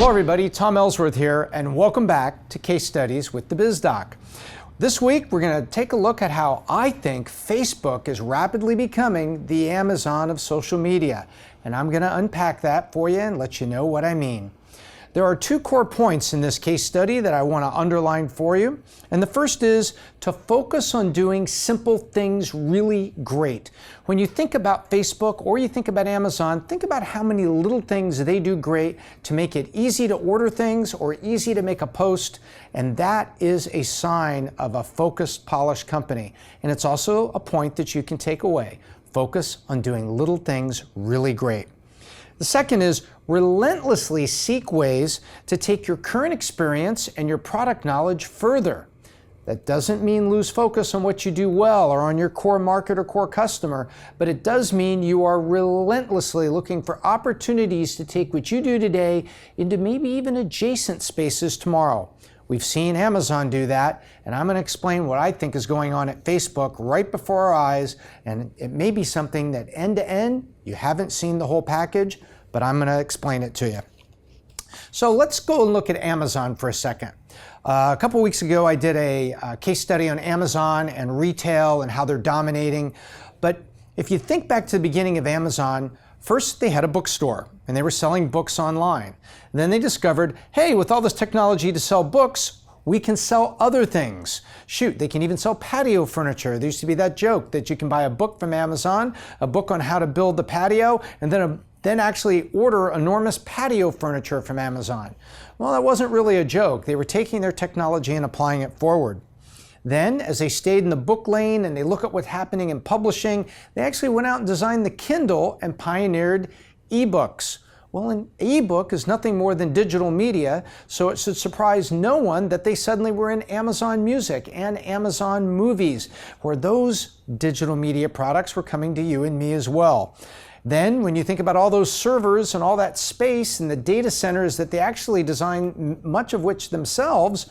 Hello everybody, Tom Ellsworth here, and welcome back to Case Studies with the BizDoc. This week we're going to take a look at how I think Facebook is rapidly becoming the Amazon of social media, and I'm going to unpack that for you and let you know what I mean. There are two core points in this case study that I want to underline for you. And the first is to focus on doing simple things really great. When you think about Facebook or you think about Amazon, think about how many little things they do great to make it easy to order things or easy to make a post. And that is a sign of a focused, polished company. And it's also a point that you can take away. Focus on doing little things really great. The second is relentlessly seek ways to take your current experience and your product knowledge further. That doesn't mean lose focus on what you do well or on your core market or core customer, but it does mean you are relentlessly looking for opportunities to take what you do today into maybe even adjacent spaces tomorrow. We've seen Amazon do that, and I'm going to explain what I think is going on at Facebook right before our eyes, and it may be something that end to end, you haven't seen the whole package, but I'm going to explain it to you. So let's go and look at Amazon for a second. A couple weeks ago, I did a case study on Amazon and retail and how they're dominating. But if you think back to the beginning of Amazon, first they had a bookstore and they were selling books online. And then they discovered, hey, with all this technology to sell books, we can sell other things. Shoot, they can even sell patio furniture. There used to be that joke that you can buy a book from Amazon, a book on how to build the patio, and then actually order enormous patio furniture from Amazon. Well, that wasn't really a joke. They were taking their technology and applying it forward. Then, as they stayed in the book lane and they look at what's happening in publishing, they actually went out and designed the Kindle and pioneered ebooks. Well, an ebook is nothing more than digital media, so it should surprise no one that they suddenly were in Amazon Music and Amazon Movies, where those digital media products were coming to you and me as well. Then, when you think about all those servers and all that space and the data centers that they actually design, much of which themselves,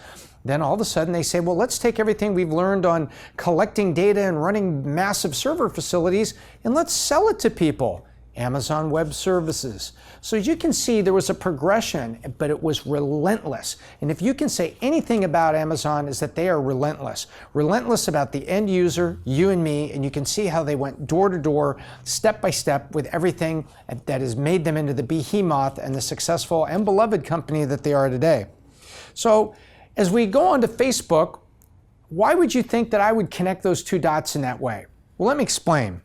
then all of a sudden they say, well, let's take everything we've learned on collecting data and running massive server facilities and let's sell it to people. Amazon Web Services. So as you can see, there was a progression, but it was relentless. And if you can say anything about Amazon is that they are relentless. Relentless about the end user, you and me, and you can see how they went door to door, step by step with everything that has made them into the behemoth and the successful and beloved company that they are today. So as we go on to Facebook, why would you think that I would connect those two dots in that way? Well, let me explain.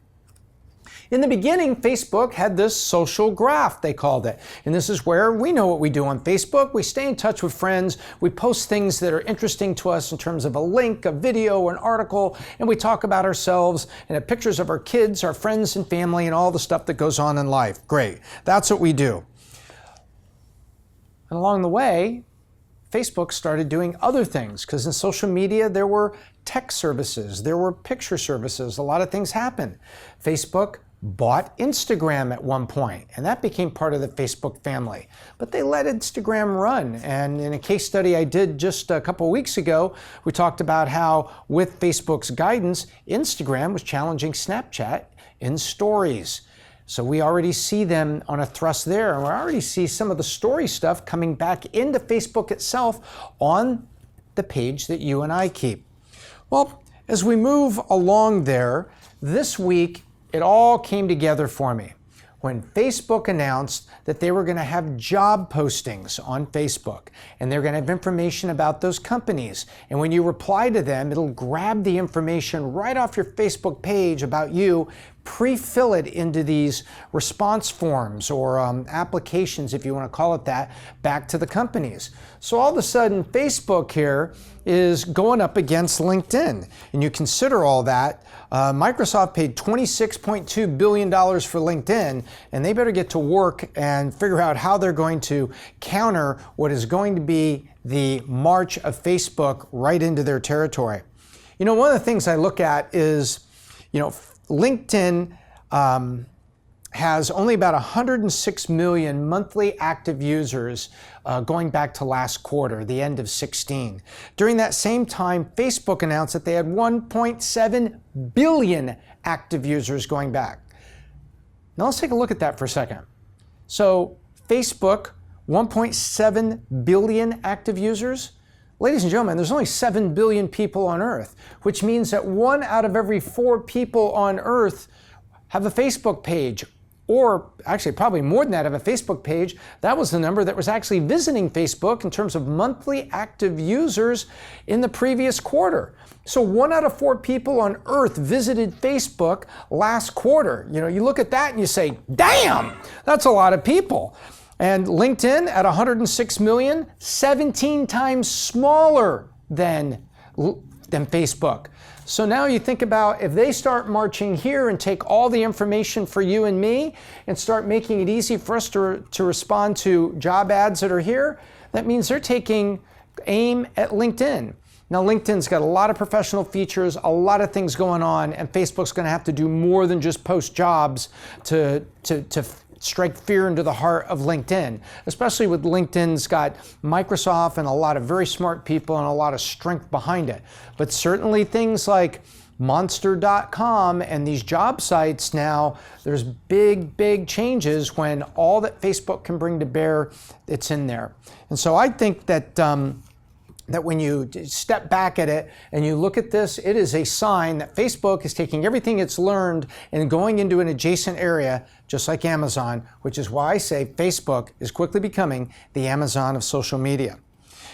In the beginning, Facebook had this social graph, they called it. And this is where we know what we do on Facebook. We stay in touch with friends. We post things that are interesting to us in terms of a link, a video, an article, and we talk about ourselves and have pictures of our kids, our friends and family, and all the stuff that goes on in life. Great. That's what we do. And along the way, Facebook started doing other things because in social media, there were tech services, there were picture services, a lot of things happened. Facebook bought Instagram at one point, and that became part of the Facebook family. But they let Instagram run. And in a case study I did just a couple weeks ago, we talked about how with Facebook's guidance, Instagram was challenging Snapchat in stories. So we already see them on a thrust there, and we already see some of the story stuff coming back into Facebook itself on the page that you and I keep. Well, as we move along there, this week it all came together for me when Facebook announced that they were going to have job postings on Facebook, and they're going to have information about those companies. And when you reply to them, it'll grab the information right off your Facebook page about you, pre-fill it into these response forms or applications, if you want to call it that, back to the companies. So all of a sudden, Facebook here is going up against LinkedIn. And you consider all that, Microsoft paid $26.2 billion for LinkedIn, and they better get to work and figure out how they're going to counter what is going to be the march of Facebook right into their territory. You know, one of the things I look at is, LinkedIn has only about 106 million monthly active users going back to last quarter, the end of 16. During that same time, Facebook announced that they had 1.7 billion active users going back. Now let's take a look at that for a second. So Facebook 1.7 billion active users. Ladies and gentlemen, there's only 7 billion people on Earth, which means that 1 out of every 4 people on Earth have a Facebook page, or actually probably more than that have a Facebook page. That was the number that was actually visiting Facebook in terms of monthly active users in the previous quarter. So 1 out of 4 people on Earth visited Facebook last quarter. You know, you look at that and you say, damn, that's a lot of people. And LinkedIn at 106 million, 17 times smaller than Facebook. So now you think about if they start marching here and take all the information for you and me and start making it easy for us to respond to job ads that are here, that means they're taking aim at LinkedIn. Now, LinkedIn's got a lot of professional features, a lot of things going on, and Facebook's going to have to do more than just post jobs to strike fear into the heart of LinkedIn, especially with LinkedIn's got Microsoft and a lot of very smart people and a lot of strength behind it. But certainly things like Monster.com and these job sites now, there's big changes when all that Facebook can bring to bear, it's in there. And so I think that that when you step back at it and you look at this, it is a sign that Facebook is taking everything it's learned and going into an adjacent area, just like Amazon, which is why I say Facebook is quickly becoming the Amazon of social media.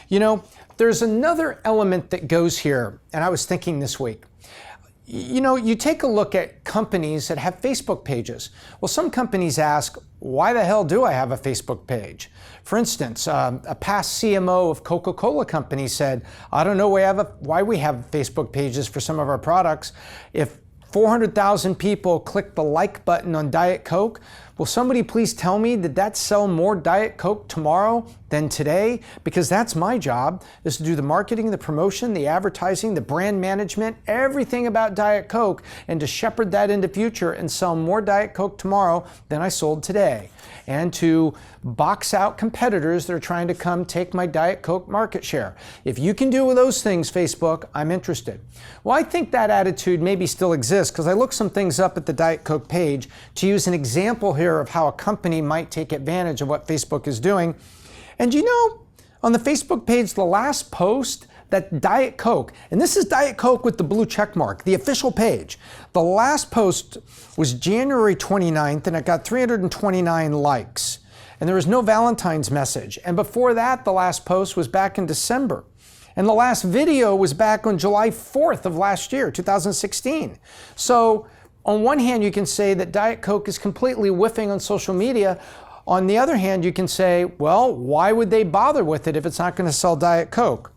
You know, there's another element that goes here, and I was thinking this week. You know, you take a look at companies that have Facebook pages. Well, some companies ask, why the hell do I have a Facebook page? For instance, a past CMO of Coca-Cola company said, I don't know why we have Facebook pages for some of our products. If 400,000 people click the like button on Diet Coke, will somebody please tell me, did that sell more Diet Coke tomorrow than today? Because that's my job, is to do the marketing, the promotion, the advertising, the brand management, everything about Diet Coke, and to shepherd that into future and sell more Diet Coke tomorrow than I sold today. And to box out competitors that are trying to come take my Diet Coke market share. If you can do those things, Facebook, I'm interested. Well, I think that attitude maybe still exists because I looked some things up at the Diet Coke page to use an example here of how a company might take advantage of what Facebook is doing. And you know, on the Facebook page, the last post that Diet Coke, and this is Diet Coke with the blue check mark, the official page. The last post was January 29th and it got 329 likes. And there was no Valentine's message. And before that, the last post was back in December. And the last video was back on July 4th of last year, 2016. So on one hand, you can say that Diet Coke is completely whiffing on social media. On the other hand, you can say, well, why would they bother with it if it's not going to sell Diet Coke?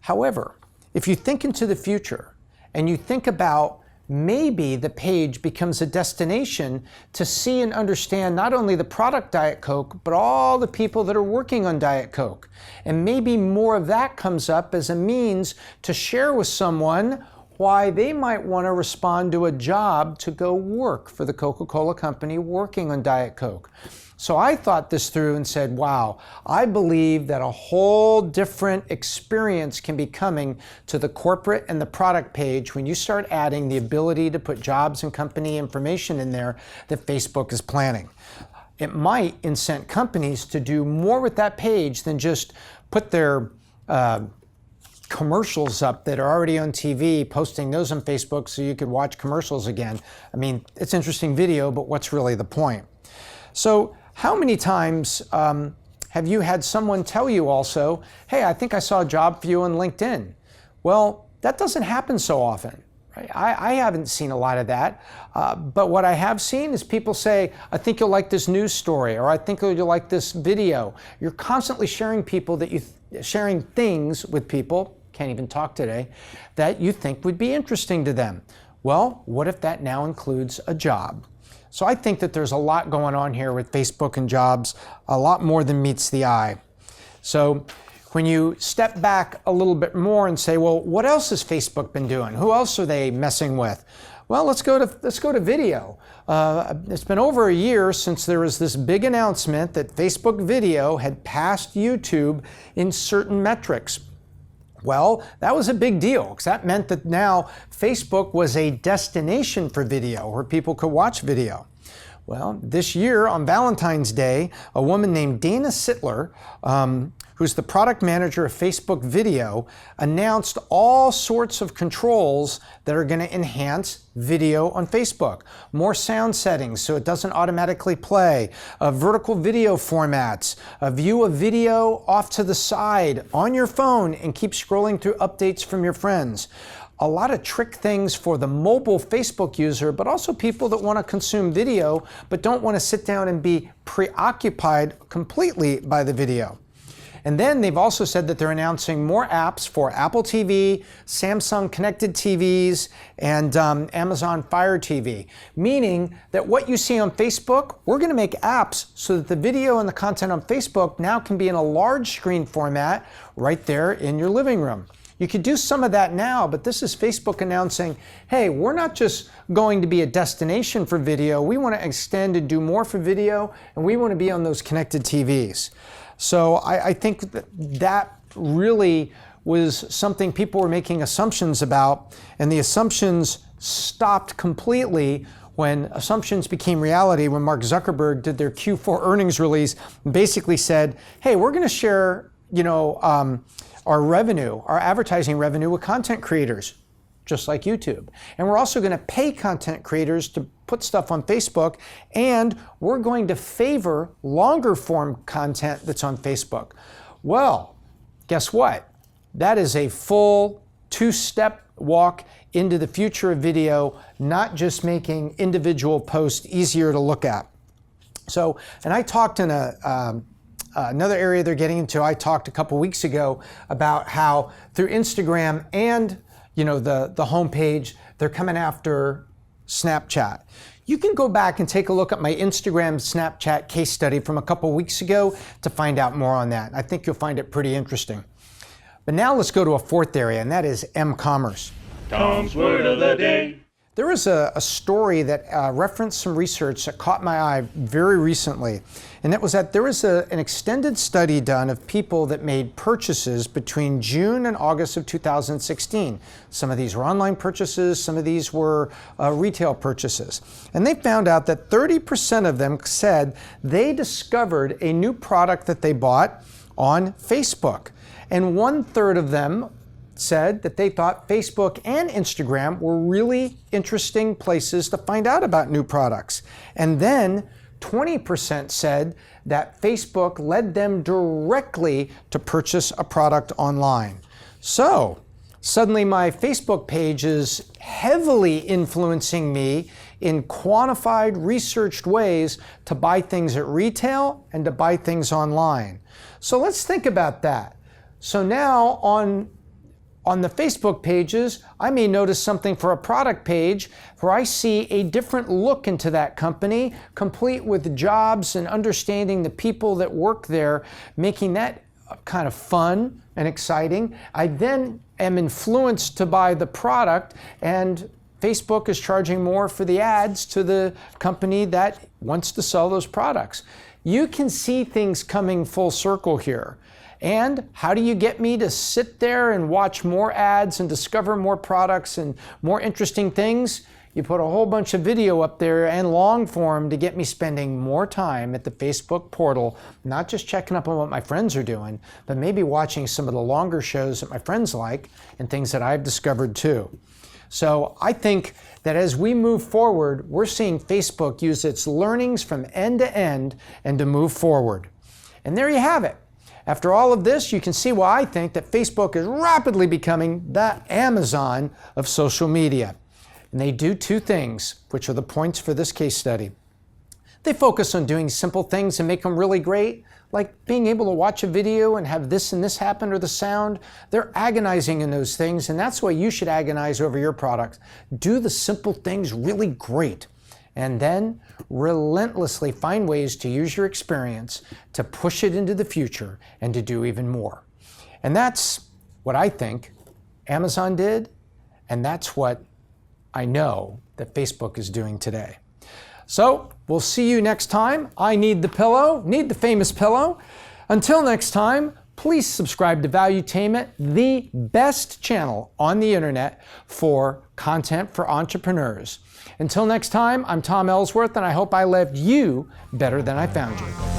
However, if you think into the future and you think about maybe the page becomes a destination to see and understand not only the product Diet Coke, but all the people that are working on Diet Coke. And maybe more of that comes up as a means to share with someone why they might want to respond to a job to go work for the Coca-Cola company working on Diet Coke. So I thought this through and said, wow, I believe that a whole different experience can be coming to the corporate and the product page when you start adding the ability to put jobs and company information in there that Facebook is planning. It might incent companies to do more with that page than just put their commercials up that are already on TV, posting those on Facebook so you could watch commercials again. I mean, it's interesting video, but what's really the point? So how many times have you had someone tell you also, hey, I think I saw a job for you on LinkedIn? Well, that doesn't happen so often. Right? I haven't seen a lot of that. But what I have seen is people say, I think you'll like this news story, or I think you'll like this video. You're constantly sharing sharing things with people, can't even talk today, that you think would be interesting to them. Well, what if that now includes a job? So I think that there's a lot going on here with Facebook and jobs, a lot more than meets the eye. So when you step back a little bit more and say, well, what else has Facebook been doing? Who else are they messing with? Well, let's go to video. It's been over a year since there was this big announcement that Facebook video had passed YouTube in certain metrics. Well, that was a big deal because that meant that now Facebook was a destination for video where people could watch video. Well, this year on Valentine's Day, a woman named Dana Sittler, who's the product manager of Facebook Video, announced all sorts of controls that are going to enhance video on Facebook. More sound settings so it doesn't automatically play, vertical video formats, a view of video off to the side on your phone and keep scrolling through updates from your friends. A lot of trick things for the mobile Facebook user, but also people that want to consume video but don't want to sit down and be preoccupied completely by the video. And then they've also said that they're announcing more apps for Apple TV, Samsung connected TVs, and Amazon Fire TV, meaning that what you see on Facebook, we're going to make apps so that the video and the content on Facebook now can be in a large screen format right there in your living room. You could do some of that now, but this is Facebook announcing, hey, we're not just going to be a destination for video, we want to extend and do more for video, and we want to be on those connected TVs. So I think that really was something people were making assumptions about, and the assumptions stopped completely when assumptions became reality, when Mark Zuckerberg did their Q4 earnings release and basically said, hey, we're going to share, our revenue, our advertising revenue with content creators, just like YouTube. And we're also going to pay content creators to put stuff on Facebook, and we're going to favor longer form content that's on Facebook. Well, guess what? That is a full two-step walk into the future of video, not just making individual posts easier to look at. So, and I talked in another area they're getting into, I talked a couple weeks ago about how through Instagram and the homepage, they're coming after Snapchat. You can go back and take a look at my Instagram Snapchat case study from a couple weeks ago to find out more on that. I think you'll find it pretty interesting. But now let's go to a fourth area, and that is MCommerce. Tom's Word of the Day. There was a story that referenced some research that caught my eye very recently, and that was that there was an extended study done of people that made purchases between June and August of 2016. Some of these were online purchases, some of these were retail purchases. And they found out that 30% of them said they discovered a new product that they bought on Facebook. And 1/3 of them said that they thought Facebook and Instagram were really interesting places to find out about new products. And then 20% said that Facebook led them directly to purchase a product online. So suddenly my Facebook page is heavily influencing me in quantified, researched ways to buy things at retail and to buy things online. So let's think about that. So now on the Facebook pages, I may notice something for a product page where I see a different look into that company, complete with jobs and understanding the people that work there, making that kind of fun and exciting. I then am influenced to buy the product, and Facebook is charging more for the ads to the company that wants to sell those products. You can see things coming full circle here. And how do you get me to sit there and watch more ads and discover more products and more interesting things? You put a whole bunch of video up there and long form to get me spending more time at the Facebook portal, not just checking up on what my friends are doing, but maybe watching some of the longer shows that my friends like and things that I've discovered too. So I think that as we move forward, we're seeing Facebook use its learnings from end to end and to move forward. And there you have it. After all of this, you can see why I think that Facebook is rapidly becoming the Amazon of social media. And they do two things, which are the points for this case study. They focus on doing simple things and make them really great, like being able to watch a video and have this and this happen, or the sound. They're agonizing in those things, and that's why you should agonize over your product. Do the simple things really great, and then relentlessly find ways to use your experience to push it into the future and to do even more. And that's what I think Amazon did, and that's what I know that Facebook is doing today. So we'll see you next time. I need the pillow, need the famous pillow. Until next time, please subscribe to Valuetainment, the best channel on the internet for content for entrepreneurs. Until next time, I'm Tom Ellsworth, and I hope I left you better than I found you.